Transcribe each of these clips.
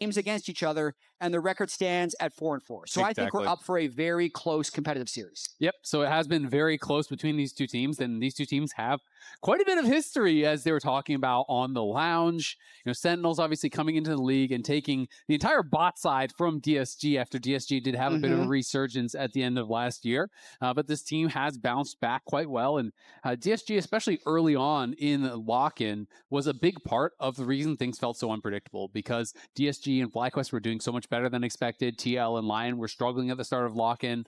games against each other, and the record stands at 4-4. So I think we're up for a very close competitive series. Yep. So it has been very close between these two teams, and these two teams have quite a bit of history, as they were talking about on the lounge. Sentinels obviously coming into the league and taking the entire bot side from DSG after DSG did have a bit of a resurgence at the end of last year. But this team has bounced back quite well, and DSG, especially early on in lock-in, was a big part of the reason things felt so unpredictable, because DSG and FlyQuest were doing so much better than expected. TL and Lion were struggling at the start of lock-in,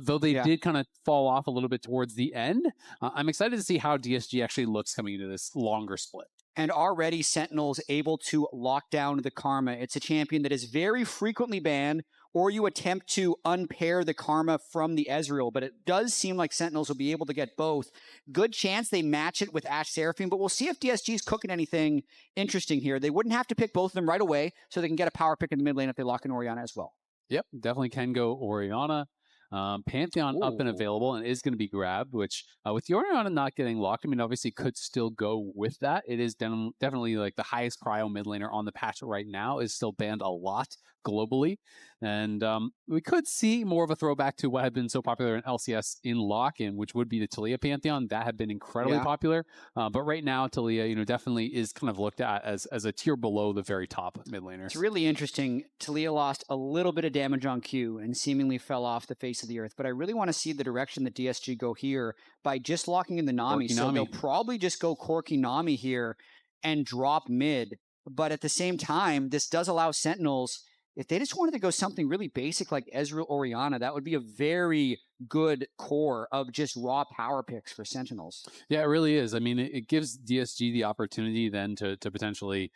though they did kind of fall off a little bit towards the end. I'm excited to see how DSG actually looks coming into this longer split. And already Sentinels able to lock down the Callme. It's a champion that is very frequently banned, or you attempt to unpair the Callme from the Ezreal, but it does seem like Sentinels will be able to get both. Good chance they match it with Ashe Seraphine, but we'll see if DSG's cooking anything interesting here. They wouldn't have to pick both of them right away, so they can get a power pick in the mid lane if they lock in Orianna as well. Yep, definitely can go Orianna. Pantheon up and available and is going to be grabbed, which with the Orianna not getting locked, I mean, obviously could still go with that. It is definitely like the highest cryo mid laner on the patch right now, is still banned a lot globally. And we could see more of a throwback to what had been so popular in LCS in lock-in, which would be the Taliyah Pantheon. That had been incredibly popular. But right now, Taliyah, definitely is kind of looked at as a tier below the very top mid laners. It's really interesting. Taliyah lost a little bit of damage on Q and seemingly fell off the face of the earth. But I really want to see the direction that DSG go here by just locking in the Nami. So they'll probably just go Corki Nami here and drop mid. But at the same time, this does allow Sentinels, if they just wanted to go something really basic like Ezreal Orianna, that would be a very good core of just raw power picks for Sentinels. Yeah, it really is. I mean, it gives DSG the opportunity then to potentially,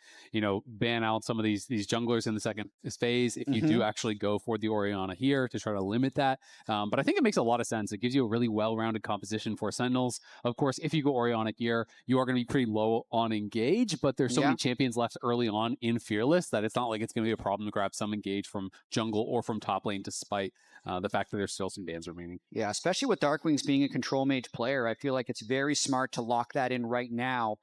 ban out some of these junglers in the second phase if you do actually go for the Orianna here to try to limit that. But I think it makes a lot of sense. It gives you a really well-rounded composition for Sentinels. Of course, if you go Orianna here, you are going to be pretty low on engage, but there's so many champions left early on in Fearless that it's not like it's going to be a problem to grab some engage from jungle or from top lane, despite the fact that there's still some bans remaining. Yeah, especially with DARKWINGS being a control mage player, I feel like it's very smart to lock that in right now.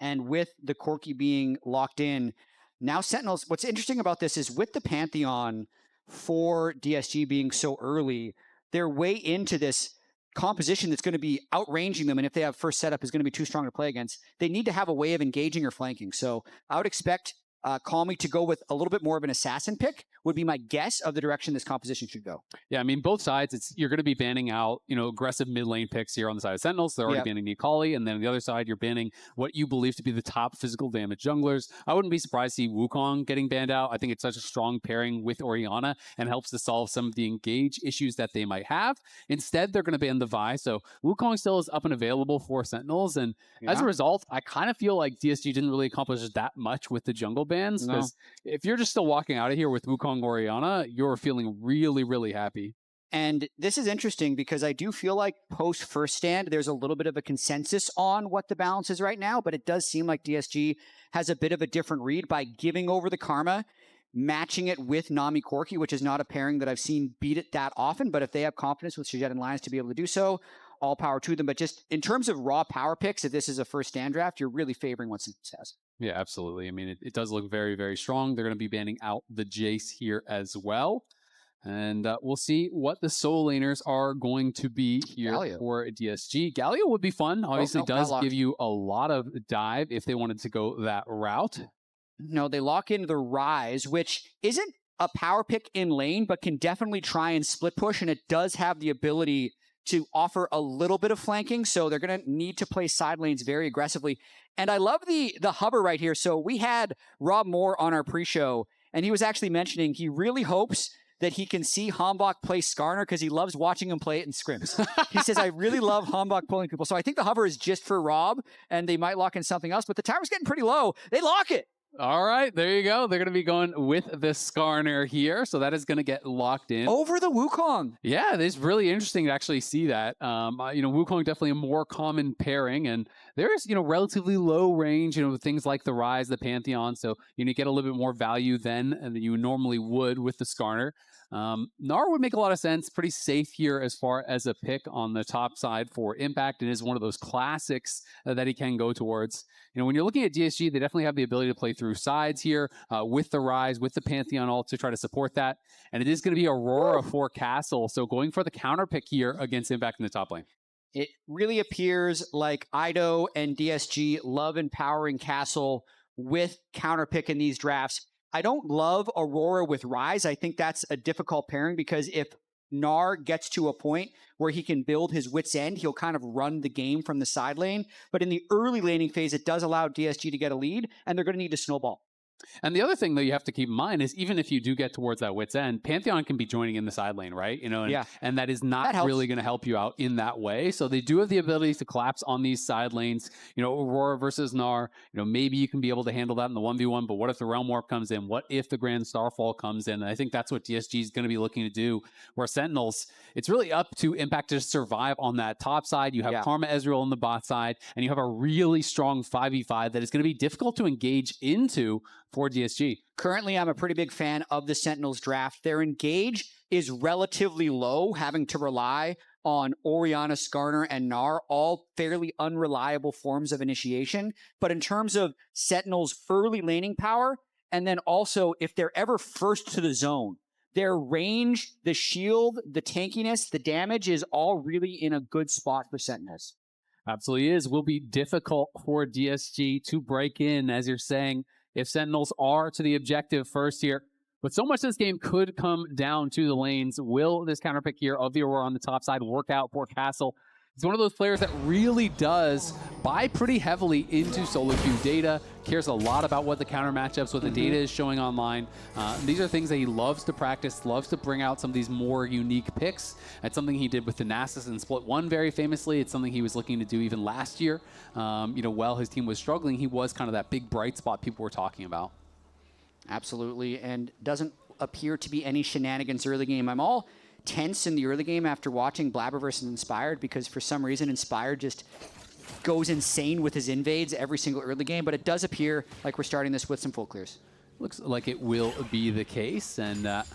And with the Corki being locked in, now Sentinels, what's interesting about this is with the Pantheon for DSG being so early, they're way into this composition that's going to be outranging them, and if they have first setup is going to be too strong to play against, they need to have a way of engaging or flanking. So I would expect Callme to go with a little bit more of an assassin pick, would be my guess of the direction this composition should go. Yeah, I mean, both sides, you're going to be banning out, aggressive mid lane picks here on the side of Sentinels. They're already banning the Akali, and then on the other side, you're banning what you believe to be the top physical damage junglers. I wouldn't be surprised to see Wukong getting banned out. I think it's such a strong pairing with Orianna and helps to solve some of the engage issues that they might have. Instead, they're going to ban the Vi, so Wukong still is up and available for Sentinels, and as a result, I kind of feel like DSG didn't really accomplish that much with the jungle bans, because if you're just still walking out of here with Wukong Orianna, you're feeling really, really happy. And this is interesting because I do feel like post first stand, there's a little bit of a consensus on what the balance is right now, but it does seem like DSG has a bit of a different read by giving over the Callme, matching it with Nami Corki, which is not a pairing that I've seen beat it that often, but if they have confidence with sajed and Lyonz to be able to do so, all power to them. But just in terms of raw power picks, if this is a first stand draft, you're really favoring what Sentinels has. Yeah, absolutely. I mean, it does look very, very strong. They're going to be banning out the Jace here as well. And we'll see what the solo laners are going to be here for DSG. Galio would be fun. Obviously, does give you a lot of dive if they wanted to go that route. No, they lock in the Ryze, which isn't a power pick in lane, but can definitely try and split push. And it does have the ability to offer a little bit of flanking, so they're going to need to play side lanes very aggressively. And I love the hover right here. So we had Rob Moore on our pre-show, and he was actually mentioning he really hopes that he can see HamBak play Skarner because he loves watching him play it in scrims. He says, I really love HamBak pulling people. So I think the hover is just for Rob, and they might lock in something else, but the tower's getting pretty low. They lock it. All right, there you go. They're going to be going with the Skarner here, so that is going to get locked in. Over the Wukong. Yeah, it's really interesting to actually see that. Wukong definitely a more common pairing, and there's, relatively low range, things like the Ryze, the Pantheon, so you get a little bit more value then than you normally would with the Skarner. Gnar would make a lot of sense, pretty safe here as far as a pick on the top side for impact. It is one of those classics that he can go towards. When you're looking at DSG, they definitely have the ability to play through sides here with the Ryze, with the Pantheon ult to try to support that. And it is going to be Aurora for Castle. So going for the counter pick here against HamBak in the top lane. It really appears like Ido and DSG love empowering Castle with counter pick in these drafts. I don't love Aurora with Ryze. I think that's a difficult pairing because if Gnar gets to a point where he can build his wit's end, he'll kind of run the game from the side lane. But in the early laning phase, it does allow DSG to get a lead, and they're going to need to snowball. And the other thing that you have to keep in mind is even if you do get towards that wit's end, Pantheon can be joining in the side lane, right? You know, and that is not really going to help you out in that way. So they do have the ability to collapse on these side lanes. You know, Aurora versus Gnar, you know, maybe you can be able to handle that in the 1v1, but what if the Realm Warp comes in? What if the Grand Starfall comes in? And I think that's what DSG is going to be looking to do, where Sentinels, it's really up to HamBak to survive on that top side. You have Callme Ezreal on the bot side, and you have a really strong 5v5 that is going to be difficult to engage into for DSG. Currently, I'm a pretty big fan of the Sentinels draft. Their engage is relatively low, having to rely on Orianna, Skarner, and Gnar, all fairly unreliable forms of initiation. But in terms of Sentinels' early laning power, and then also if they're ever first to the zone, their range, the shield, the tankiness, the damage is all really in a good spot for Sentinels. Absolutely is. Will be difficult for DSG to break in, as you're saying, if Sentinels are to the objective first here. But so much of this game could come down to the lanes. Will this counter pick here of the Aurora on the top side work out for Castle? He's one of those players that really does buy pretty heavily into solo queue data, cares a lot about what the counter matchups, what the data is showing online. These are things that he loves to practice, loves to bring out some of these more unique picks. That's something he did with the Nasus and Split 1 very famously. It's something he was looking to do even last year. You know, while his team was struggling, he was kind of that big bright spot people were talking about. Absolutely, and doesn't appear to be any shenanigans early game. I'm all tense in the early game after watching Blabber versus Inspired because for some reason Inspired just goes insane with his invades every single early game, but it does appear like we're starting this with some full clears. Looks like it will be the case, and going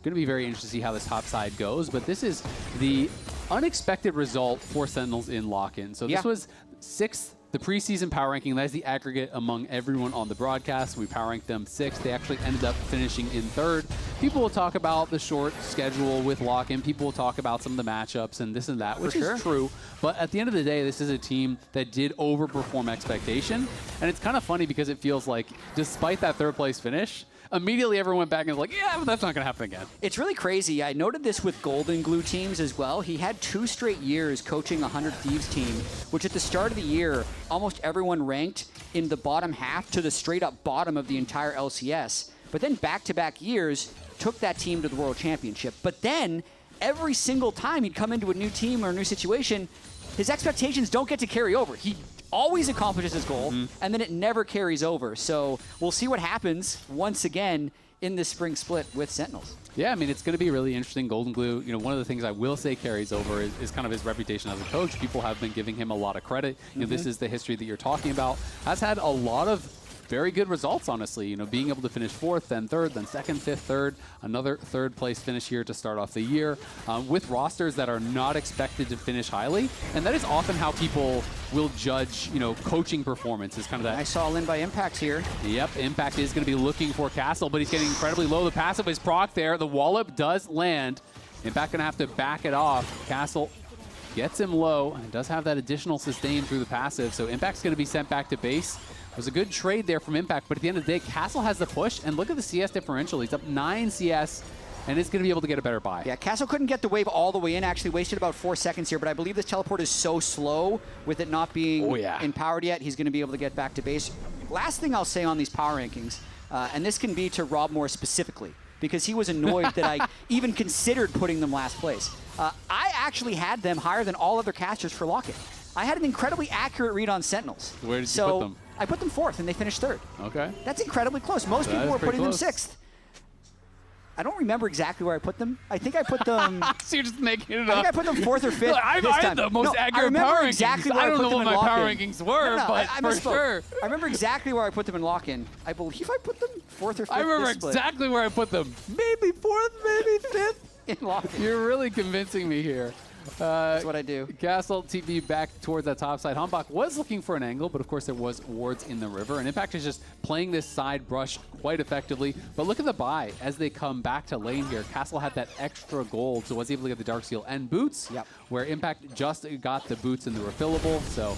to be very interesting to see how this top side goes, but this is the unexpected result for Sentinels in lock-in. So this was 6th, the preseason power ranking. That is the aggregate among everyone on the broadcast. We power ranked them 6th. They actually ended up finishing in 3rd. People will talk about the short schedule with lock-in. People will talk about some of the matchups and this and that, which is true. But at the end of the day, this is a team that did overperform expectation. And it's kind of funny because it feels like, despite that 3rd place finish, immediately everyone went back and was like, yeah, but that's not going to happen again. It's really crazy. I noted this with Golden Glue teams as well. He had 2 straight years coaching a 100 Thieves team, which at the start of the year, almost everyone ranked in the bottom half to the straight up bottom of the entire LCS. But then back-to-back years took that team to the World Championship. But then every single time he'd come into a new team or a new situation, his expectations don't get to carry over. He always accomplishes his goal, and then it never carries over. So we'll see what happens once again in this spring split with Sentinels. Yeah, I mean, it's going to be really interesting. Golden Glue, you know, one of the things I will say carries over is kind of his reputation as a coach. People have been giving him a lot of credit. You know, this is the history that you're talking about. Has had a lot of very good results, honestly. You know, being able to finish 4th, then 3rd, then 2nd, 5th, 3rd, another 3rd place finish here to start off the year with rosters that are not expected to finish highly. And that is often how people will judge, you know, coaching performance is kind of that. I saw in by Impact here. Yep, Impact is going to be looking for Castle, but he's getting incredibly low. The passive is proc there. The wallop does land. Impact going to have to back it off. Castle gets him low and does have that additional sustain through the passive. So Impact's going to be sent back to base. It was a good trade there from Impact, but at the end of the day, Castle has the push, and look at the CS differential. He's up 9 CS, and it's going to be able to get a better buy. Yeah, Castle couldn't get the wave all the way in, actually wasted about 4 seconds here, but I believe this teleport is so slow with it not being empowered yet, he's going to be able to get back to base. Last thing I'll say on these power rankings, and this can be to Rob Moore specifically, because he was annoyed that I even considered putting them last place. I actually had them higher than all other casters for lock-in. I had an incredibly accurate read on Sentinels. Where did you put them? I put them 4th, and they finished 3rd. Okay. That's incredibly close. Most people were putting them 6th. I don't remember exactly where I put them. I think I put them... So you're just making it up. I think I put them 4th or 5th I had the most accurate power rankings. Exactly where I don't know what my power rankings were, but I for sure. I remember exactly where I put them in lock-in. I believe I put them 4th or 5th. I remember exactly where I put them. Maybe 4th, maybe 5th. In lock-in. You're really convincing me here. That's what I do. Castle TP back towards that top side. HamBak was looking for an angle, but of course there was wards in the river. And Impact is just playing this side brush quite effectively. But look at the buy as they come back to lane here. Castle had that extra gold, so was able to get the Darksteel and boots, where Impact just got the boots and the refillable. So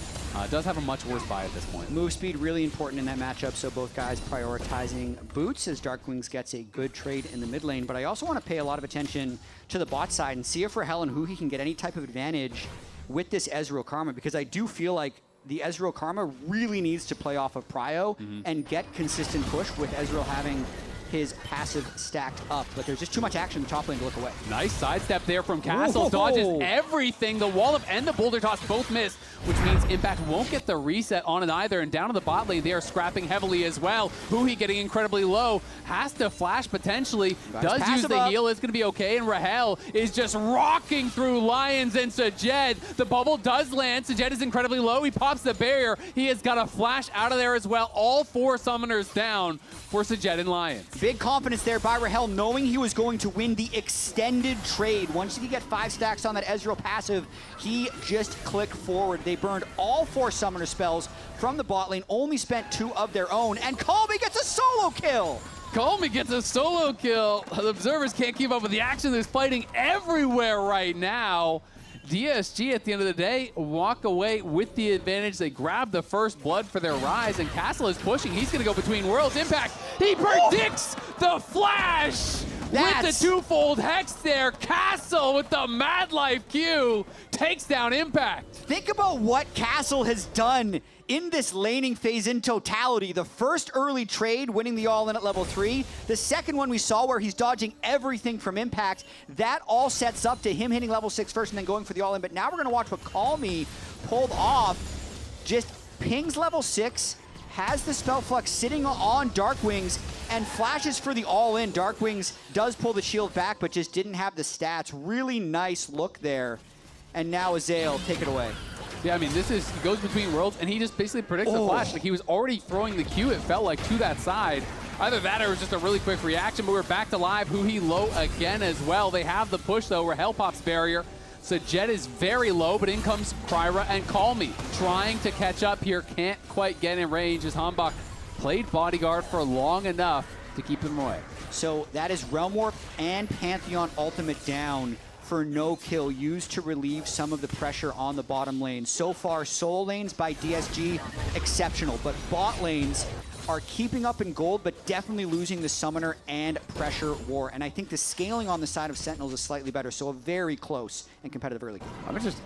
does have a much worse buy at this point. Move speed really important in that matchup, so both guys prioritizing boots as DARKWINGS gets a good trade in the mid lane. But I also want to pay a lot of attention to the bot side and see if Rahel and huhi can get any type of advantage with this Ezreal Karma, because I do feel like the Ezreal Karma really needs to play off of prio and get consistent push with Ezreal having his passive stacked up, but there's just too much action in the top lane to look away. Nice sidestep there from Castle. Dodges everything. The wall up and the boulder toss both miss, which means Impact won't get the reset on it either. And down to the bot lane, they are scrapping heavily as well. huhi getting incredibly low. Has to flash potentially. Does use the heal. It's going to be okay. And Rahel is just rocking through Lyonz and sajed. The bubble does land. Sajed is incredibly low. He pops the barrier. He has got a flash out of there as well. All 4 summoners down for sajed and Lyonz. Big confidence there by Rahel, knowing he was going to win the extended trade. Once he could get 5 stacks on that Ezreal passive, he just clicked forward. They burned all 4 summoner spells from the bot lane, only spent 2 of their own, and Callme gets a solo kill! Callme gets a solo kill. The observers can't keep up with the action. There's fighting everywhere right now. DSG, at the end of the day, walk away with the advantage. They grab the first blood for their Ryze, and Castle is pushing. He's going to go between worlds. Impact, he predicts the flash with the twofold hex there. Castle with the Mad Life Q takes down Impact. Think about what Castle has done in this laning phase in totality. The first early trade, winning the all-in at level 3. The second one we saw where he's dodging everything from Impact. That all sets up to him hitting level 6 first and then going for the all-in. But now we're going to watch what Callme pulled off. Just pings level 6, has the spell flux sitting on DARKWINGS, and flashes for the all-in. DARKWINGS does pull the shield back, but just didn't have the stats. Really nice look there. And now Azael, take it away. Yeah, I mean, he goes between worlds, and he just basically predicts the flash. Like, he was already throwing the Q, it felt like, to that side. Either that or it was just a really quick reaction, but we're back to live. huhi low again as well. They have the push, though. Rahel pops barrier. Sajed is very low, but in comes KryRa and Callme. Trying to catch up here, can't quite get in range as HamBak played bodyguard for long enough to keep him away. So that is Realm Warp and Pantheon ultimate down for no kill, used to relieve some of the pressure on the bottom lane. So far, solo lanes by DSG, exceptional, but bot lanes are keeping up in gold, but definitely losing the summoner and pressure war. And I think the scaling on the side of Sentinels is slightly better, so a very close and competitive early game.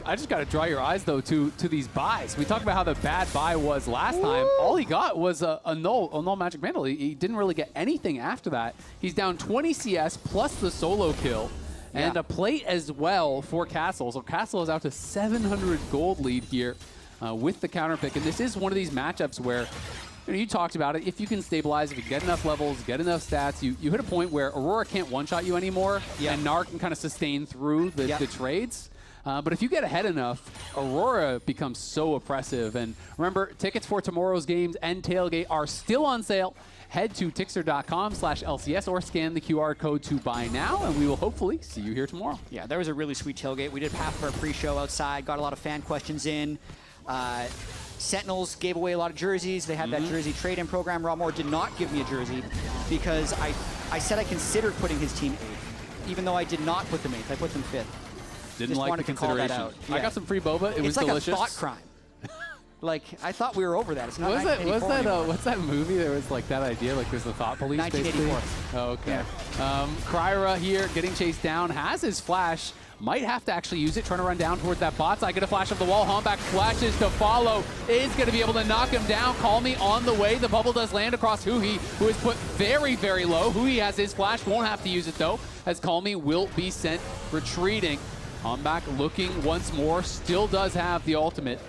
I just got to draw your eyes, though, to these buys. We talked about how the bad buy was last time. All he got was a null magic mantle. He didn't really get anything after that. He's down 20 CS plus the solo kill. And a plate as well for Castle. So Castle is out to 700 gold lead here with the counter pick. And this is one of these matchups where, you talked about it, if you can stabilize, if you get enough levels, get enough stats, you hit a point where Aurora can't one-shot you anymore, and Gnar can kind of sustain through the trades. But if you get ahead enough, Aurora becomes so oppressive. And remember, tickets for tomorrow's games and Tailgate are still on sale. Head to Tixter.com/LCS or scan the QR code to buy now, and we will hopefully see you here tomorrow. Yeah, there was a really sweet tailgate. We did half of our pre-show outside, got a lot of fan questions in. Sentinels gave away a lot of jerseys. They had that jersey trade-in program. Ramor did not give me a jersey because I said I considered putting his team 8th, even though I did not put them 8th. I put them 5th. Didn't like the consideration. I got some free boba. It was delicious. It's like a thought crime. Like, I thought we were over that. It's not what's that movie? There was like that idea, like there's the thought police. 1984. Basically. Oh, okay. Yeah. KryRa here getting chased down, has his flash. Might have to actually use it, trying to run down towards that bot side. Get a flash of the wall. HamBak flashes to follow. Is going to be able to knock him down. Callme on the way. The bubble does land across huhi, who is put very, very low. huhi has his flash. Won't have to use it, though, as Callme will be sent retreating. HamBak looking once more. Still does have the ultimate.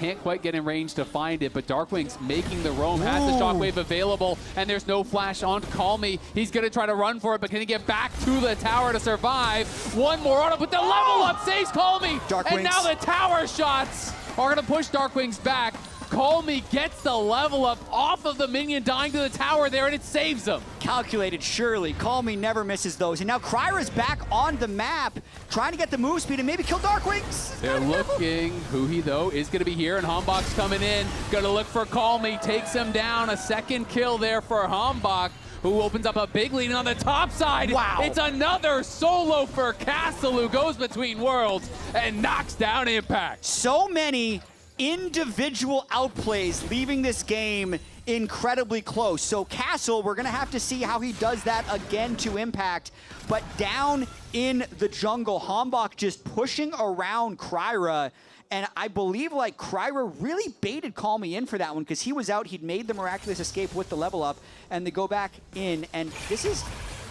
Can't quite get in range to find it, but DARKWINGS making the roam, has the shockwave available, and there's no flash on Callme. He's going to try to run for it, but can he get back to the tower to survive? One more auto, but the level up saves Callme, and now the tower shots are going to push DARKWINGS back. Callme gets the level up off of the minion dying to the tower there, and it saves him. Calculated, surely. Callme never misses those. And now KryRa's back on the map, trying to get the move speed and maybe kill DARKWINGS. They're looking. Huhi, though, is going to be here, and HamBak's coming in. Going to look for Callme. Takes him down. A second kill there for HamBak, who opens up a big lead. And on the top side, wow, it's another solo for Castle, who goes between worlds and knocks down Impact. So many individual outplays leaving this game incredibly close. So Castle, we're going to have to see how he does that again to Impact. But down in the jungle, HamBak just pushing around KryRa. And I believe like KryRa really baited Callme in for that one because he was out. He'd made the miraculous escape with the level up. And they go back in. And this is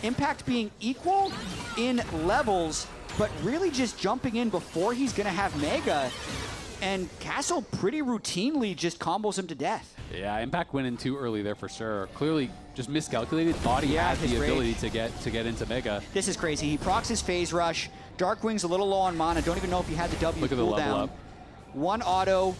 Impact being equal in levels, but really just jumping in before he's going to have Mega. And Castle pretty routinely just combos him to death. Yeah, Impact went in too early there for sure. Clearly just miscalculated. Thought he had the ability to get into Mega. This is crazy. He procs his phase rush. DARKWINGS a little low on mana. Don't even know if he had the W cooldown. One auto.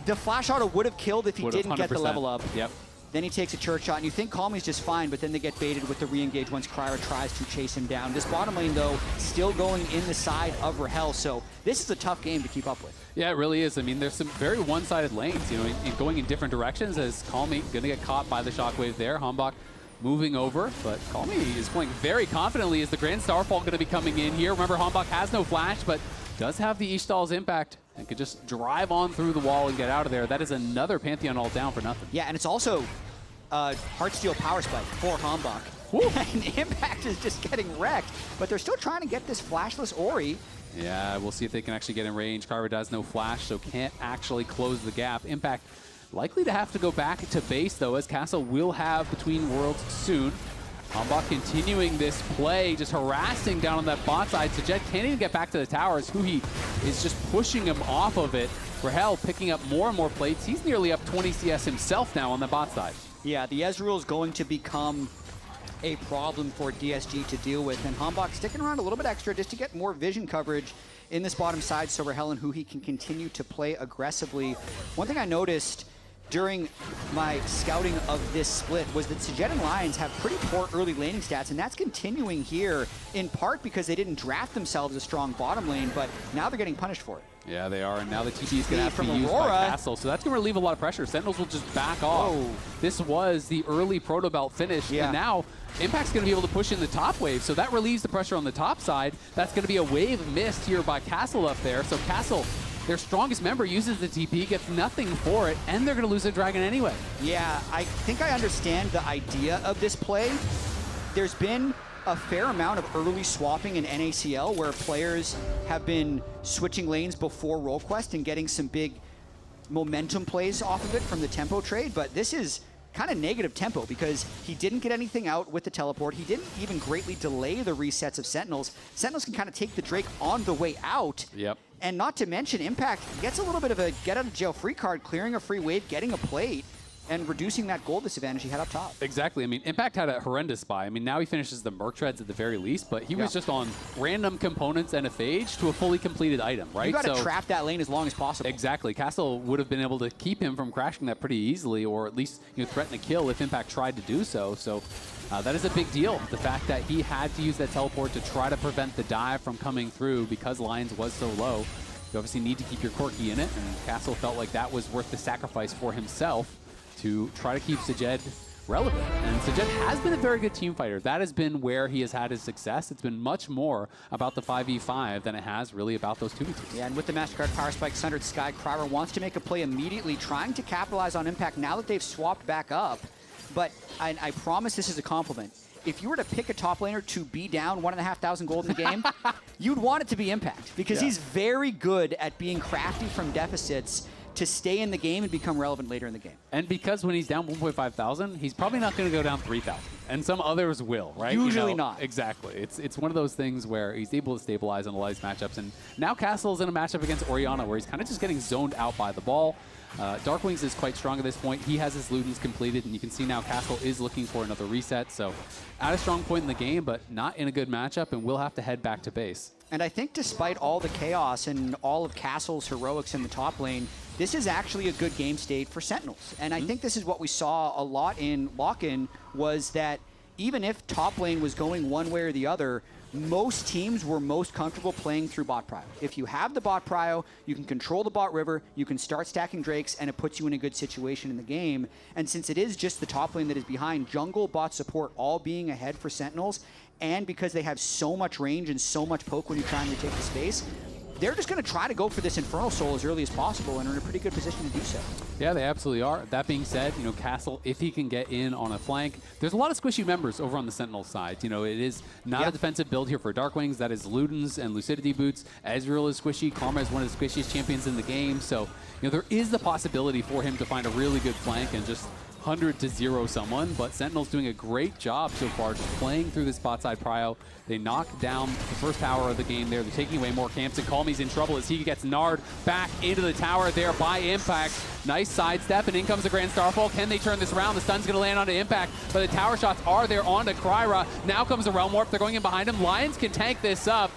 The flash auto would have killed if he didn't get the level up. Yep. Then he takes a church shot, and you think Callme's just fine, but then they get baited with the re-engage once KryRa tries to chase him down. This bottom lane, though, still going in the side of Rahel, so this is a tough game to keep up with. Yeah, it really is. I mean, there's some very one-sided lanes, you know, going in different directions as Callme gonna get caught by the shockwave there. HamBak moving over, but Callme is playing very confidently. Is the Grand Starfall gonna be coming in here? Remember, HamBak has no flash, but does have the Ishtal's impact and could just drive on through the wall and get out of there. That is another Pantheon ult down for nothing. Yeah, and it's also Heartsteel power spike for HamBak. And Impact is just getting wrecked, but they're still trying to get this flashless Ori. Yeah, we'll see if they can actually get in range. KryRa does no flash, so can't actually close the gap. Impact likely to have to go back to base, though, as Castle will have Between Worlds soon. HamBak continuing this play, just harassing down on that bot side. Sajed can't even get back to the towers. Huhi is just pushing him off of it. Rahel picking up more and more plates. He's nearly up 20 CS himself now on the bot side. Yeah, the Ezreal is going to become a problem for DSG to deal with, and HamBak sticking around a little bit extra just to get more vision coverage in this bottom side so Rahel and Huhi can continue to play aggressively. One thing I noticed during my scouting of this split was that Sajed and Lyonz have pretty poor early laning stats, and that's continuing here in part because they didn't draft themselves a strong bottom lane, but now they're getting punished for it. Yeah, they are, and now the TP is going to have to be used Aurora by Castle, so that's going to relieve a lot of pressure. Sentinels will just back off. Whoa. This was the early Proto Belt finish, and now Impact's going to be able to push in the top wave, so that relieves the pressure on the top side. That's going to be a wave missed here by Castle up there, so Castle, their strongest member, uses the TP, gets nothing for it, and they're going to lose their dragon anyway. Yeah, I think I understand the idea of this play. There's been a fair amount of early swapping in NACL where players have been switching lanes before role quest and getting some big momentum plays off of it from the tempo trade, but this is kind of negative tempo because he didn't get anything out with the teleport. He didn't even greatly delay the resets of Sentinels. Sentinels can kind of take the Drake on the way out. Yep. And not to mention, Impact gets a little bit of a get out of jail free card, clearing a free wave, getting a plate, and reducing that gold disadvantage he had up top. Exactly. I mean, Impact had a horrendous buy. I mean, now he finishes the Merc Treads at the very least, but he was just on random components and a phage to a fully completed item, right? You got to trap that lane as long as possible. Exactly. Castle would have been able to keep him from crashing that pretty easily, or at least threaten a kill if Impact tried to do so. So that is a big deal. The fact that he had to use that teleport to try to prevent the dive from coming through because Lyonz was so low. You obviously need to keep your Corki in it, and Castle felt like that was worth the sacrifice for himself to try to keep Sajed relevant. And Sajed has been a very good team fighter. That has been where he has had his success. It's been much more about the 5v5 than it has really about those 2v2s. Yeah, and with the MasterCard Power Spike Sundered Sky, KryRa wants to make a play immediately, trying to capitalize on Impact now that they've swapped back up. But I promise this is a compliment. If you were to pick a top laner to be down 1,500 gold in the game, you'd want it to be Impact, because he's very good at being crafty from deficits to stay in the game and become relevant later in the game. And because when he's down 1,500, he's probably not going to go down 3,000. And some others will, right? Usually not. Exactly. It's one of those things where he's able to stabilize on a lot of these matchups. And now Castle's in a matchup against Orianna where he's kind of just getting zoned out by the ball. DARKWINGS is quite strong at this point. He has his Ludens completed, and you can see now Castle is looking for another reset. So at a strong point in the game, but not in a good matchup, and we'll have to head back to base. And I think despite all the chaos and all of Castle's heroics in the top lane, this is actually a good game state for Sentinels. And I think this is what we saw a lot in lock-in, was that even if top lane was going one way or the other, most teams were most comfortable playing through bot prio. If you have the bot prio, you can control the bot river, you can start stacking drakes, and it puts you in a good situation in the game. And since it is just the top lane that is behind, jungle, bot support all being ahead for Sentinels, and because they have so much range and so much poke when you're trying to take the space, they're just going to try to go for this Infernal Soul as early as possible and are in a pretty good position to do so. Yeah, they absolutely are. That being said, you know, Castle, if he can get in on a flank, there's a lot of squishy members over on the Sentinel side. You know, it is not a defensive build here for DARKWINGS. That is Ludens and Lucidity boots. Ezreal is squishy. Callme is one of the squishiest champions in the game. So, you know, there is the possibility for him to find a really good flank and just 100-0 someone, but Sentinel's doing a great job so far just playing through this bot side prio. They knock down the first tower of the game there. They're taking away more camps, and Callme's in trouble as he gets Gnar'd back into the tower there by Impact. Nice sidestep, and in comes the Grand Starfall. Can they turn this around? The stun's going to land onto Impact, but the tower shots are there onto KryRa. Now comes the Realm Warp. They're going in behind him. Lyonz can tank this up.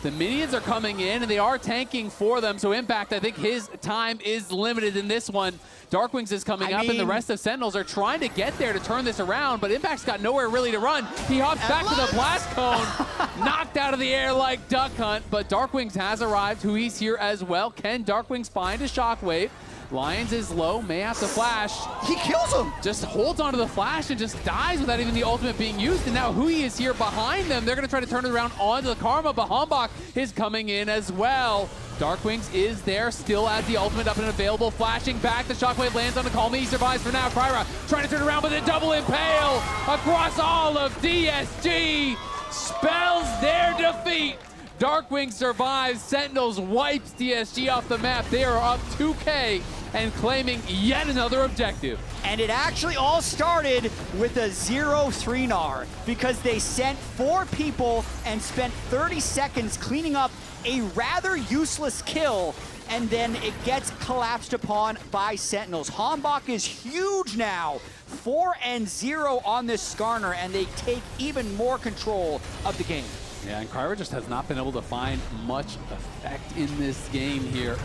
The minions are coming in, and they are tanking for them, so Impact, I think his time is limited in this one. DARKWINGS is coming up, and the rest of Sentinels are trying to get there to turn this around, but Impact's got nowhere really to run. He hops back to the Blast Cone, knocked out of the air like Duck Hunt, but DARKWINGS has arrived. Huhi's here as well. Can DARKWINGS find a Shockwave? Lyonz is low, may have to flash. He kills him! Just holds onto the flash and just dies without even the ultimate being used. And now huhi is here behind them. They're going to try to turn it around onto the Karma, but HamBak is coming in as well. DARKWINGS is there, still has the ultimate up and available. Flashing back, the Shockwave lands on the Callme. He survives for now. KryRa trying to turn around with a double impale across all of DSG. Spells their defeat. DARKWINGS survives. Sentinels wipes DSG off the map. They are up 2K and claiming yet another objective. And it actually all started with a 0-3 Gnar because they sent 4 people and spent 30 seconds cleaning up a rather useless kill, and then it gets collapsed upon by Sentinels. HamBak is huge now. 4-0 on this Skarner, and they take even more control of the game. Yeah, and KryRa just has not been able to find much effect in this game here.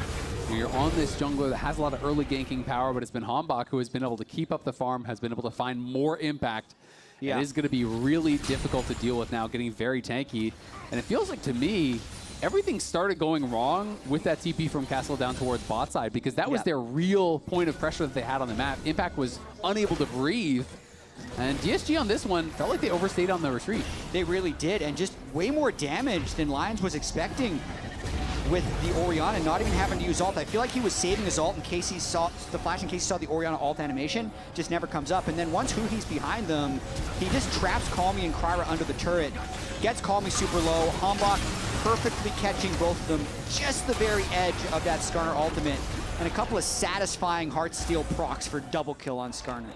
You're on this jungler that has a lot of early ganking power, but it's been HamBak who has been able to keep up the farm, has been able to find more impact. Yeah. It is going to be really difficult to deal with now, getting very tanky. And it feels like, to me, everything started going wrong with that TP from Castle down towards bot side, because that was their real point of pressure that they had on the map. Impact was unable to breathe. And DSG on this one felt like they overstayed on the retreat. They really did, and just way more damage than Lyonz was expecting with the Orianna, not even having to use ult. I feel like he was saving his ult in case he saw the flash, in case he saw the Orianna ult animation, just never comes up. And then once huhi's behind them, he just traps Callme and KryRa under the turret, gets Callme super low. HamBak perfectly catching both of them, just the very edge of that Skarner ultimate, and a couple of satisfying Heartsteel procs for double kill on Skarner.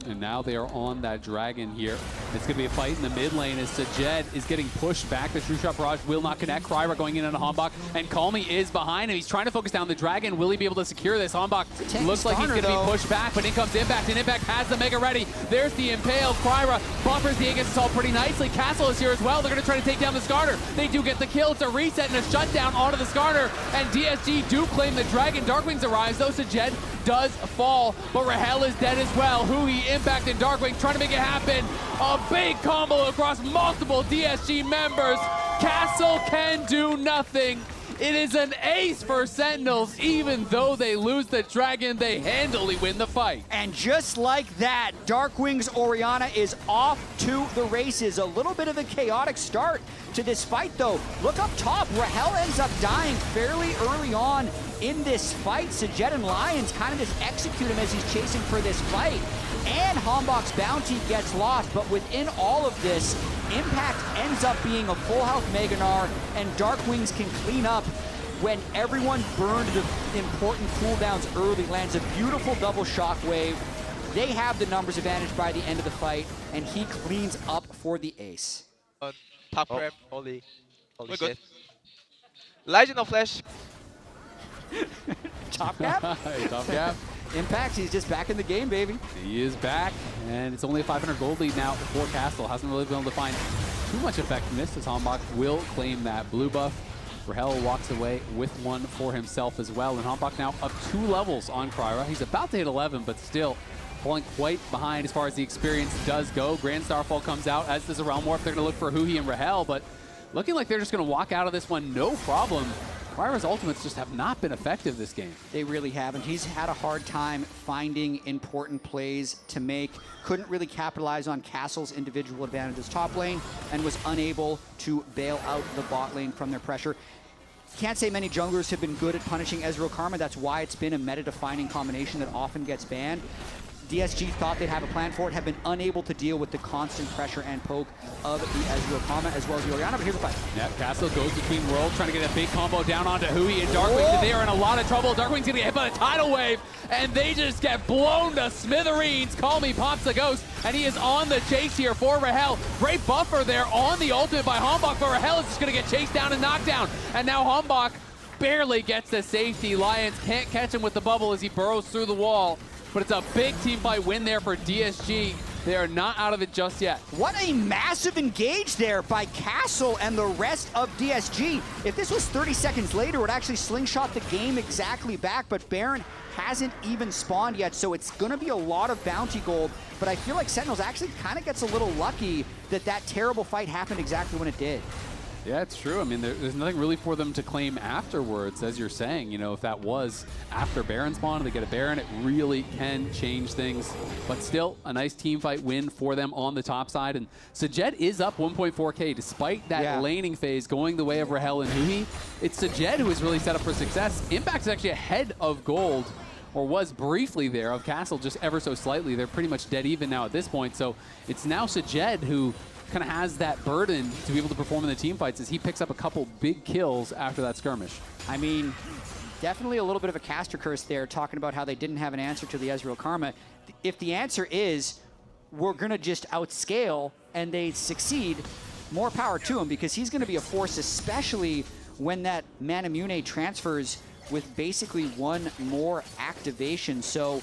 And now they are on that dragon here. It's going to be a fight in the mid lane as sajed is getting pushed back. The True Shot Barrage will not connect. KryRa going in on a HamBak, and Callme is behind him. He's trying to focus down the dragon. Will he be able to secure this? HamBak looks like he's going to be pushed back, but in comes Impact, and Impact has the Mega ready. There's the Impale. KryRa buffers the Aegis Assault pretty nicely. Castle is here as well. They're going to try to take down the Skarner. They do get the kill. It's a reset and a shutdown onto the Skarner, and DSG do claim the dragon. DARKWINGS arrives, though sajed does fall, but Rahel is dead as well. huhi, Impact, and DARKWINGS trying to make it happen. A big combo across multiple DSG members. Castle can do nothing. It is an ace for Sentinels. Even though they lose the dragon, they handily win the fight. And just like that, DARKWINGS Orianna is off to the races. A little bit of a chaotic start to this fight, though. Look up top. Rahel ends up dying fairly early on in this fight. sajed and Lyonz kind of just execute him as he's chasing for this fight. And HamBak's bounty gets lost, but within all of this, Impact ends up being a full health Mega Gnar, and DARKWINGS can clean up when everyone burned the important cooldowns early. Lands a beautiful double shockwave. They have the numbers advantage by the end of the fight, and he cleans up for the ace. Top grab, holy shit. Legend of Flash. Top gap? Top gap. Impact, he's just back in the game, baby. He is back, and it's only a 500 gold lead now for Castle. Hasn't really been able to find too much effectiveness as HamBak will claim that blue buff. Rahel walks away with one for himself as well, and HamBak now up 2 levels on KryRa. He's about to hit 11, but still falling quite behind as far as the experience does go. Grand Starfall comes out, as does a Realm Warp. They're going to look for huhi and Rahel, but looking like they're just going to walk out of this one no problem. KryRa's ultimates just have not been effective this game. They really haven't. He's had a hard time finding important plays to make. Couldn't really capitalize on Castle's individual advantages top lane and was unable to bail out the bot lane from their pressure. Can't say many junglers have been good at punishing Ezreal Karma. That's why it's been a meta-defining combination that often gets banned. DSG thought they'd have a plan for it, have been unable to deal with the constant pressure and poke of the Ezreal Karma as well as the Orianna, but here's the fight. Yeah, Castle goes between worlds, trying to get a big combo down onto huhi and DARKWINGS, and they are in a lot of trouble. DARKWINGS gonna get hit by a tidal wave, and they just get blown to smithereens. Callme pops a ghost, and he is on the chase here for Rahel. Great buffer there on the ultimate by HamBak, but Rahel is just gonna get chased down and knocked down. And now HamBak barely gets the safety. Lyonz can't catch him with the bubble as he burrows through the wall. But it's a big team fight win there for DSG. They are not out of it just yet. What a massive engage there by Castle and the rest of DSG. If this was 30 seconds later, it would actually slingshot the game exactly back, but Baron hasn't even spawned yet, so it's gonna be a lot of bounty gold, but I feel like Sentinels actually kind of gets a little lucky that that terrible fight happened exactly when it did. Yeah, it's true. I mean, there's nothing really for them to claim afterwards, as you're saying. You know, if that was after Baron spawn, they get a Baron, it really can change things. But still, a nice team fight win for them on the top side. And sajed is up 1.4k, despite that laning phase going the way of Rahel and huhi. It's sajed who is really set up for success. Impact is actually ahead of gold, or was briefly there, of Castle just ever so slightly. They're pretty much dead even now at this point. So it's now sajed who kind of has that burden to be able to perform in the team fights as he picks up a couple big kills after that skirmish. I mean, definitely a little bit of a caster curse there, talking about how they didn't have an answer to the Ezreal Karma. If the answer is, we're going to just outscale and they succeed, more power to him, because he's going to be a force, especially when that Manamune transfers with basically one more activation. So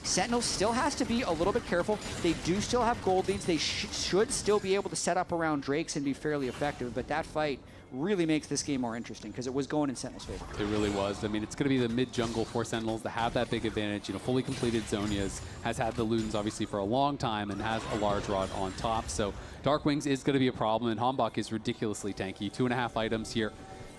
Sentinels still has to be a little bit careful. They do still have gold leads. They should still be able to set up around Drakes and be fairly effective, but that fight really makes this game more interesting because it was going in Sentinels' favor. It really was. I mean, it's going to be the mid-jungle for Sentinels to have that big advantage. You know, fully completed Zhonya's has had the Lyonz obviously for a long time and has a large rod on top. So DARKWINGS is going to be a problem, and HamBak is ridiculously tanky. 2.5 items here,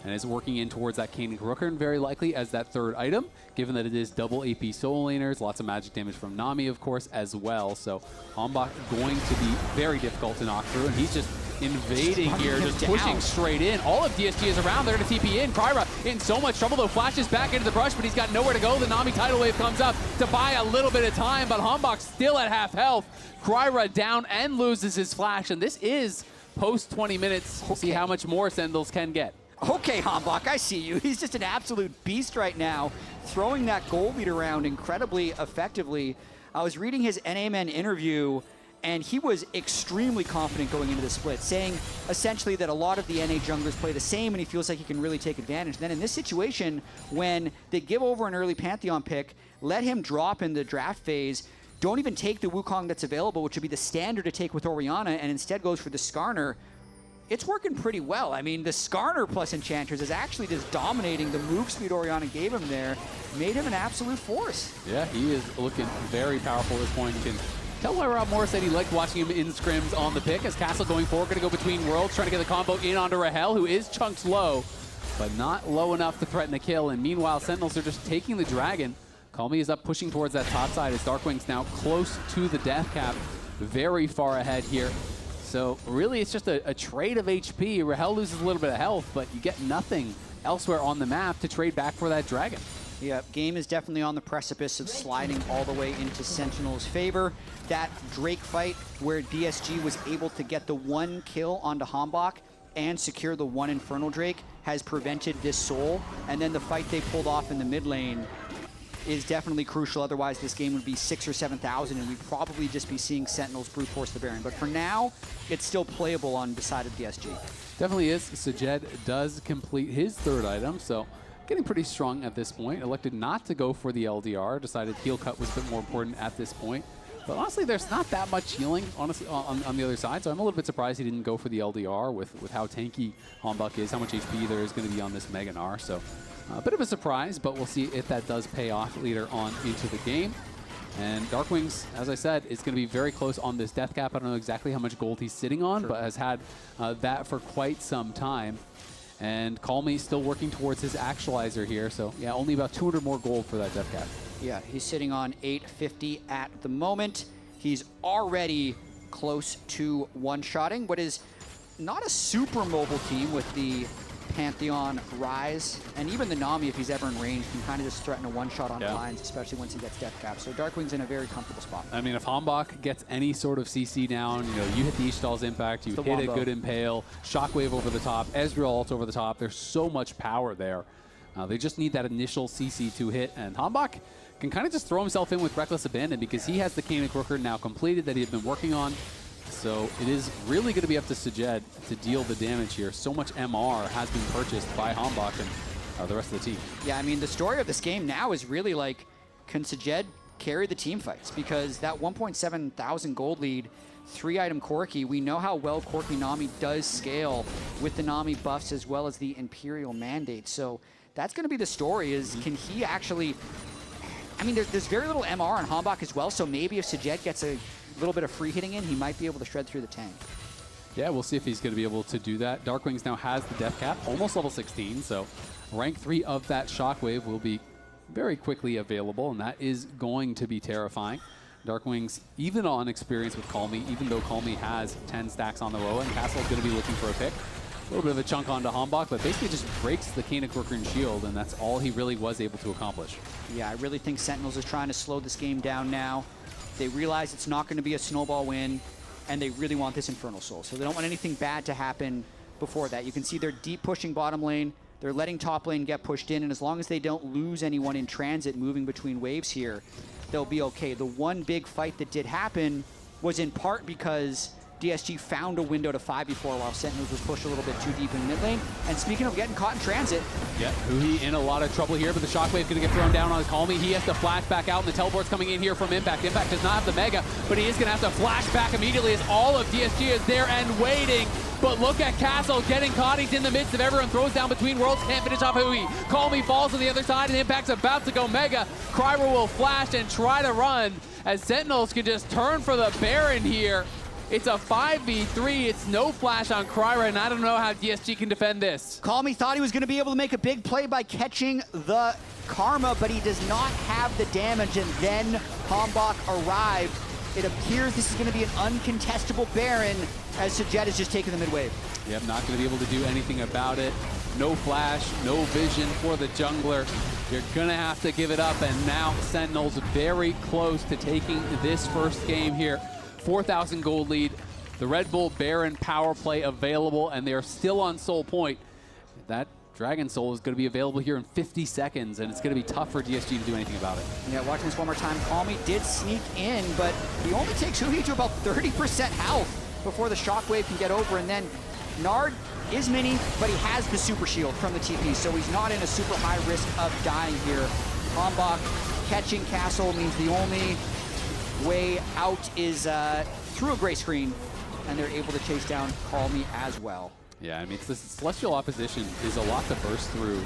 and is working in towards that Kayn Rooker, very likely as that third item, given that it is double AP solo laners, lots of magic damage from Nami, of course, as well. So HamBak going to be very difficult to knock through, and he's just invading here, just pushing straight in. All of DSG is around. They're going to TP in. KryRa in so much trouble, though. Flashes back into the brush, but he's got nowhere to go. The Nami tidal wave comes up to buy a little bit of time, but HamBak still at half health. KryRa down and loses his flash, and this is post 20 minutes. We'll see how much more Sentinels can get. Okay, HamBak, I see you. He's just an absolute beast right now, throwing that gold lead around incredibly effectively. I was reading his NAMN interview, and he was extremely confident going into the split, saying essentially that a lot of the NA junglers play the same, and he feels like he can really take advantage. Then in this situation, when they give over an early Pantheon pick, let him drop in the draft phase, don't even take the Wukong that's available, which would be the standard to take with Orianna, and instead goes for the Skarner, it's working pretty well. I mean, the Skarner plus Enchantress is actually just dominating. The move speed Orianna gave him there made him an absolute force. Yeah, he is looking very powerful at this point. You can tell why Rob Morris said he liked watching him in scrims on the pick, as Castle going forward, going to go between worlds, trying to get the combo in onto Rahel, who is chunked low, but not low enough to threaten a kill. And meanwhile, Sentinels are just taking the dragon. Callme is up, pushing towards that top side, as DARKWINGS now close to the death cap, very far ahead here. So really, it's just a trade of HP. Rahel loses a little bit of health, but you get nothing elsewhere on the map to trade back for that dragon. Yeah, game is definitely on the precipice of sliding all the way into Sentinels' favor. That Drake fight where DSG was able to get the one kill onto HamBak and secure the one Infernal Drake has prevented this soul. And then the fight they pulled off in the mid lane is definitely crucial. Otherwise, this game would be 6,000 or 7,000, and we'd probably just be seeing Sentinels brute force the Baron. But for now, it's still playable on the side of DSG. Definitely is. sajed does complete his third item, so getting pretty strong at this point. Elected not to go for the LDR, decided heal cut was a bit more important at this point. But honestly, there's not that much healing honestly on the other side, so I'm a little bit surprised he didn't go for the LDR with how tanky HamBak is, how much HP there is going to be on this Mega Gnar. So a bit of a surprise, but we'll see if that does pay off later on into the game. And DARKWINGS, as I said, is going to be very close on this death cap. I don't know exactly how much gold he's sitting on, but has had that for quite some time. And Callme still working towards his actualizer here. So yeah, only about 200 more gold for that death cap. Yeah, he's sitting on 850 at the moment. He's already close to one-shotting what is not a super mobile team with the Pantheon, Ryze, and even the Nami, if he's ever in range, can kind of just threaten a one-shot on lines, especially once he gets death cap. So DARKWINGS in a very comfortable spot. I mean, if HamBak gets any sort of CC down, you know, you hit the Ishtal's impact, you hit a good impale, shockwave over the top, Ezreal ult over the top. There's so much power there. They just need that initial CC to hit, and HamBak can kind of just throw himself in with Reckless Abandon because he has the Kane Crooker now completed that he had been working on. So it is really going to be up to sajed to deal the damage here. So much MR has been purchased by HamBak and the rest of the team. Yeah, I mean, the story of this game now is really like, can sajed carry the team fights? Because that 1.7 thousand gold lead, 3-item Corki, we know how well Corki Nami does scale with the Nami buffs as well as the Imperial mandate. So that's going to be the story, is can he actually... I mean, there's very little MR on HamBak as well, so maybe if sajed gets a little bit of free hitting in, he might be able to shred through the tank. Yeah, we'll see if he's going to be able to do that. DARKWINGS now has the death cap, almost level 16, so rank 3 of that shockwave will be very quickly available, and that is going to be terrifying. DARKWINGS, even on experience with Callme, even though Callme has 10 stacks on the row, and Castle's going to be looking for a pick. A little bit of a chunk onto HamBak, but basically just breaks the Kane Crooker and shield, and that's all he really was able to accomplish. Yeah, I really think Sentinels is trying to slow this game down now. They realize it's not going to be a snowball win, and they really want this Infernal Soul. So they don't want anything bad to happen before that. You can see they're deep pushing bottom lane. They're letting top lane get pushed in, and as long as they don't lose anyone in transit moving between waves here, they'll be okay. The one big fight that did happen was in part because DSG found a window to 5v4 while Sentinels was pushed a little bit too deep in mid lane. And speaking of getting caught in transit. Yeah, huhi in a lot of trouble here, but the shockwave going to get thrown down on Callme. He has to flash back out, and the teleport's coming in here from Impact. Impact does not have the Mega, but he is going to have to flash back immediately as all of DSG is there and waiting. But look at Castle getting caught. He's in the midst of everyone. Throws down between worlds. Can't finish off huhi. Callme falls on the other side, and Impact's about to go Mega. KryRa will flash and try to run as Sentinels can just turn for the Baron here. It's a 5v3. It's no flash on KryRa, and I don't know how DSG can defend this. Callme thought he was going to be able to make a big play by catching the Karma, but he does not have the damage, and then HamBak arrived. It appears this is going to be an uncontestable Baron as sajed is just taking the mid wave. Yep, not going to be able to do anything about it. No flash, no vision for the jungler. You're going to have to give it up, and now Sentinels very close to taking this first game here. 4,000 gold lead, the Red Bull Baron power play available, and they are still on Soul Point. That Dragon Soul is going to be available here in 50 seconds, and it's going to be tough for DSG to do anything about it. Yeah, watching this one more time, Callme did sneak in, but he only takes huhi to about 30% health before the shockwave can get over, and then Nard is mini, but he has the super shield from the TP, so he's not in a super high risk of dying here. HamBak catching Castle means the only way out is through a gray screen, and they're able to chase down Callme as well. Yeah, I mean, this Celestial opposition is a lot to burst through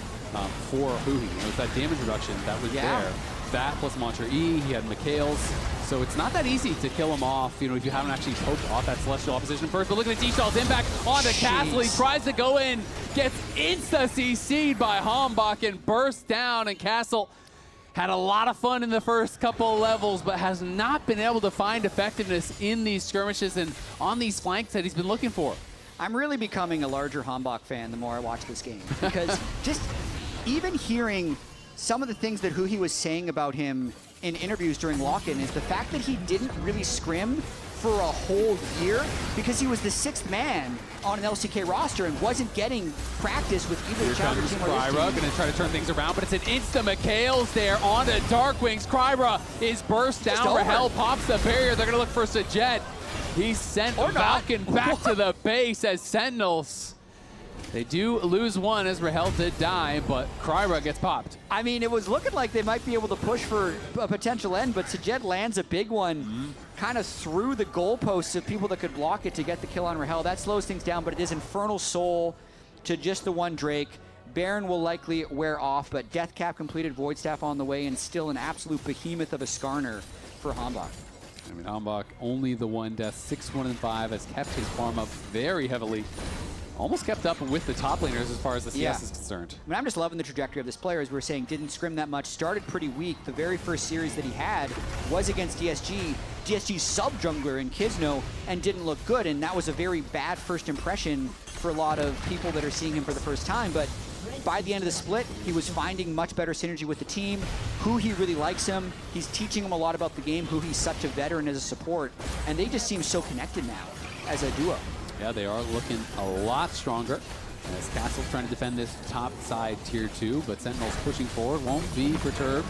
for huhi. You know, it's that damage reduction that was there. That plus Mantra E, he had Mikhail's. So it's not that easy to kill him off, you know, if you haven't actually poked off that Celestial opposition first. But look at the D-Shell's impact onto Castle. He tries to go in, gets insta-CC'd by HamBak and bursts down, and Castle had a lot of fun in the first couple of levels, but has not been able to find effectiveness in these skirmishes and on these flanks that he's been looking for. I'm really becoming a larger HamBak fan the more I watch this game, because just even hearing some of the things that huhi was saying about him in interviews during lock-in is the fact that he didn't really scrim for a whole year because he was the 6th man on an LCK roster and wasn't getting practice with either the challenger team or this team. KryRa gonna try to turn things around, but it's an insta Mikhail's there onto DARKWINGS. KryRa is burst down. Rahel pops the barrier. They're gonna look for sajed. He's sent back and back to the base as Sentinels They do lose one as Rahel did die, but KryRa gets popped. I mean, it was looking like they might be able to push for a potential end, but sajed lands a big one, kind of through the goalposts of people that could block it to get the kill on Rahel. That slows things down, but it is Infernal Soul to just the one Drake. Baron will likely wear off, but Death Cap completed, Void Staff on the way, and still an absolute behemoth of a Skarner for HamBak. I mean, HamBak only the one death, 6-1-5, has kept his farm up very heavily. Almost kept up with the top laners as far as the CS is concerned. I mean, I'm just loving the trajectory of this player. As we were saying, didn't scrim that much, started pretty weak. The very first series that he had was against DSG. DSG's sub-jungler in Kisno, and didn't look good, and that was a very bad first impression for a lot of people that are seeing him for the first time. But by the end of the split, he was finding much better synergy with the team. Huhi really likes him. He's teaching him a lot about the game. Huhi's such a veteran as a support, and they just seem so connected now as a duo. Yeah, they are looking a lot stronger. As Castle's trying to defend this top side tier 2, but Sentinels pushing forward, won't be perturbed.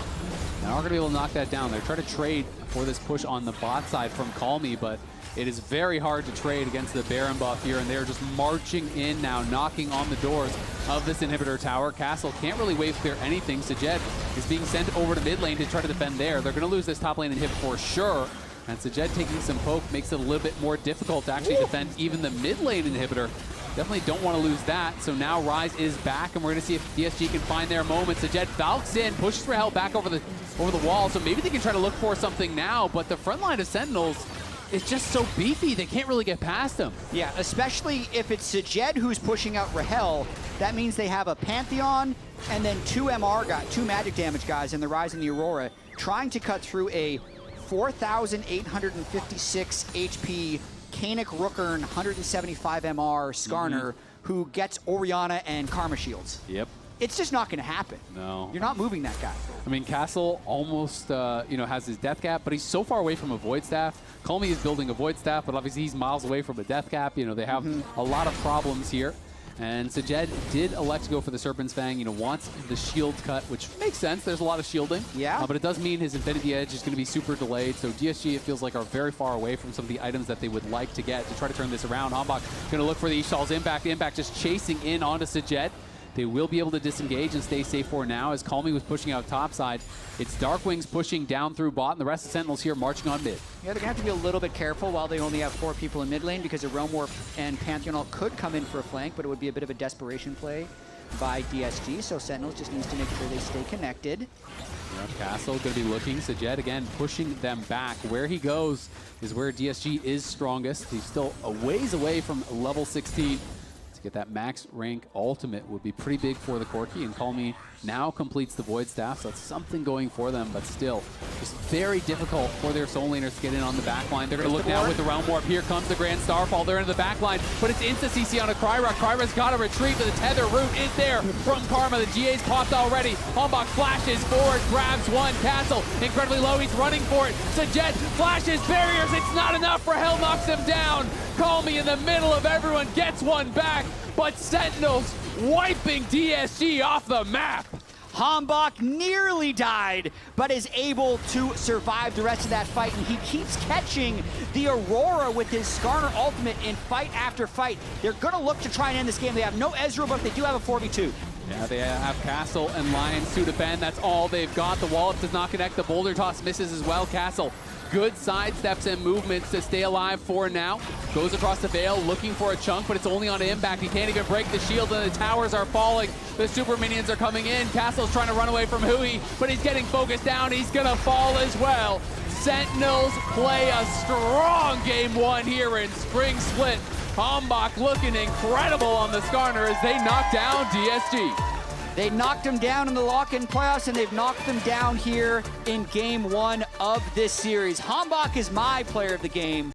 Now are going to be able to knock that down. They're trying to trade for this push on the bot side from Callme, but it is very hard to trade against the Baron buff here, and they're just marching in now, knocking on the doors of this inhibitor tower. Castle can't really wave clear anything. sajed is being sent over to mid lane to try to defend there. They're going to lose this top lane inhib for sure. And sajed taking some poke makes it a little bit more difficult to actually defend even the mid lane inhibitor. Definitely don't want to lose that. So now Ryze is back, and we're going to see if DSG can find their moment. sajed falcons in, pushes Rahel back over the wall. So maybe they can try to look for something now, but the front line of Sentinels is just so beefy, they can't really get past them. Yeah, especially if it's sajed who's pushing out Rahel. That means they have a Pantheon and then two magic damage guys in the Ryze and the Aurora, trying to cut through a 4,856 HP Kanik Rookern 175 MR Skarner who gets Orianna and Karma shields. Yep. It's just not going to happen. No. You're not moving that guy. I mean, Castle almost, has his death cap, but he's so far away from a Void Staff. Callme is building a Void Staff, but obviously he's miles away from a death cap. They have a lot of problems here. And sajed did elect to go for the Serpent's Fang, wants the shield cut, which makes sense. There's a lot of shielding. Yeah. But it does mean his Infinity Edge is going to be super delayed. So DSG, it feels like, are very far away from some of the items that they would like to get to try to turn this around. HamBak going to look for the Ishal's impact. Impact just chasing in onto sajed. They will be able to disengage and stay safe for now as Callme was pushing out topside. It's DARKWINGS pushing down through bot, and the rest of Sentinels here marching on mid. Yeah, they're going to have to be a little bit careful while they only have 4 people in mid lane, because a Realm Warp and Pantheon could come in for a flank, but it would be a bit of a desperation play by DSG, so Sentinels just needs to make sure they stay connected. Castle going to be looking. sajed again pushing them back. Where he goes is where DSG is strongest. He's still a ways away from level 16. Get that max rank ultimate would be pretty big for the Corki, and Callme now completes the Void Staff, so that's something going for them, but still just very difficult for their soul laners to get in on the backline. They're going to look now with the Realm Warp. Here comes the Grand Starfall. They're into the backline, but it's insta-CC on a KryRa. KryRa's got to retreat, but the tether route is there from Karma. The GA's popped already. HamBak flashes forward, grabs one. Castle incredibly low. He's running for it. sajed flashes, barriers. It's not enough. Rahel knocks him down. Callme in the middle of everyone gets one back, but Sentinels wiping DSG off the map. HamBak nearly died, but is able to survive the rest of that fight, and he keeps catching the Aurora with his Skarner ultimate in fight after fight. They're going to look to try and end this game. They have no Ezreal, but they do have a 4v2. Yeah, they have Castle and Lyonz to defend. That's all they've got. The wallop does not connect. The boulder toss misses as well. Castle, good sidesteps and movements to stay alive for now. Goes across the Veil looking for a chunk, but it's only on impact. He can't even break the shield, and the towers are falling. The super minions are coming in. Castle's trying to run away from huhi, but he's getting focused down. He's gonna fall as well. Sentinels play a strong game 1 here in Spring Split. HamBak looking incredible on the Skarner as they knock down DSG. They knocked him down in the lock-in playoffs, and they've knocked them down here in game 1 of this series. HamBak is my player of the game.